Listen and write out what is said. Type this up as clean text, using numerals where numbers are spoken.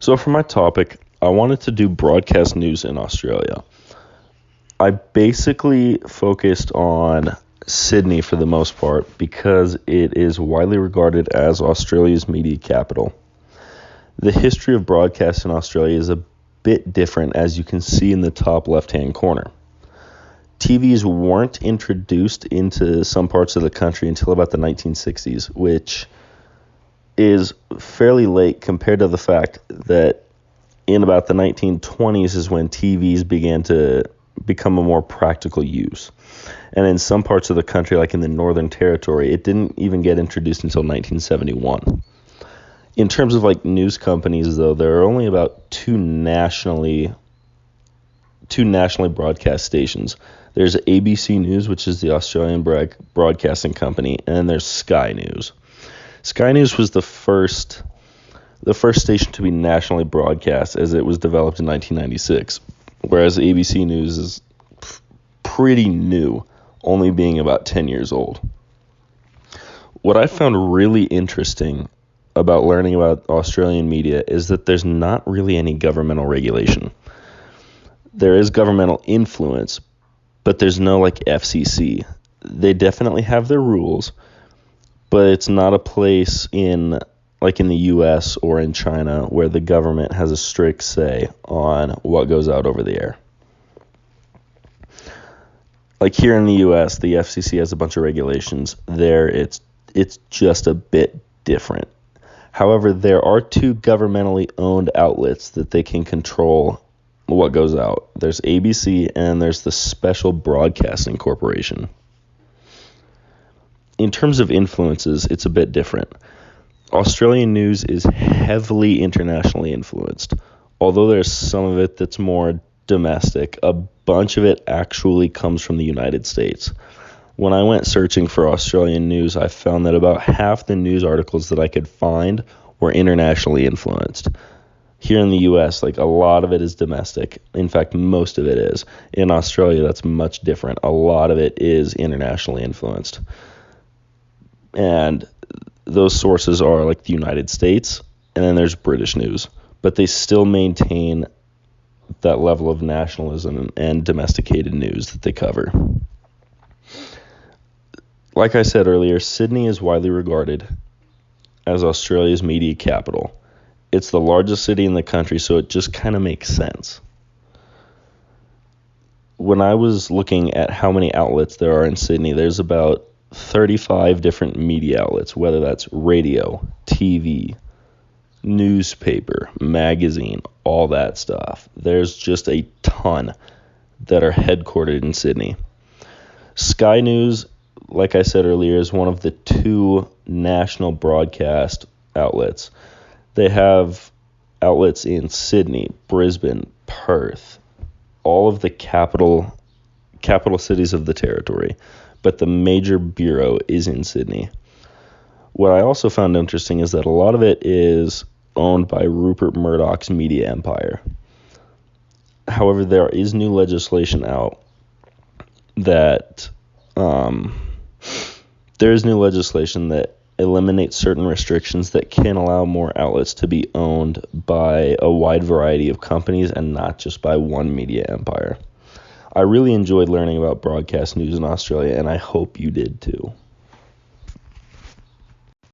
So for my topic, I wanted to do broadcast news in Australia. I basically focused on Sydney for the most part because it is widely regarded as Australia's media capital. The history of broadcast in Australia is a bit different, as you can see in the top left-hand corner. TVs weren't introduced into some parts of the country until about the 1960s, which is fairly late compared to the fact that in about the 1920s is when TVs began to become a more practical use. And in some parts of the country, like in the Northern Territory, it didn't even get introduced until 1971. In terms of like news companies, though, there are only about two nationally broadcast stations. There's ABC News, which is the Australian broadcasting company, and then there's Sky News. Sky News was the first station to be nationally broadcast, as it was developed in 1996, whereas ABC News is pretty new, only being about 10 years old. What I found really interesting about learning about Australian media is that there's not really any governmental regulation. There is governmental influence, but there's no like FCC. They definitely have their rules, but it's not a place in the US or in China where the government has a strict say on what goes out over the air. Like here in the US, the FCC has a bunch of regulations. There it's just a bit different. However, there are two governmentally owned outlets that they can control what goes out. There's ABC and there's the Special Broadcasting Corporation. In terms of influences, it's a bit different. Australian news is heavily internationally influenced. Although there's some of it that's more domestic, a bunch of it actually comes from the United States. When I went searching for Australian news, I found that about half the news articles that I could find were internationally influenced. Here in the US, like a lot of it is domestic. In fact, most of it is. In Australia, that's much different. A lot of it is internationally influenced. And those sources are like the United States, and then there's British news. But they still maintain that level of nationalism and domesticated news that they cover. Like I said earlier, Sydney is widely regarded as Australia's media capital. It's the largest city in the country, so it just kind of makes sense. When I was looking at how many outlets there are in Sydney, there's about 35 different media outlets, whether that's radio, TV, newspaper, magazine, all that stuff. There's just a ton that are headquartered in Sydney. Sky News, like I said earlier, is one of the two national broadcast outlets. They have outlets in Sydney, Brisbane, Perth, all of the capital cities of the territory, but the major bureau is in Sydney. What I also found interesting is that a lot of it is owned by Rupert Murdoch's media empire. However, there is new legislation out that eliminates certain restrictions that can allow more outlets to be owned by a wide variety of companies and not just by one media empire. I really enjoyed learning about broadcast news in Australia, and I hope you did too.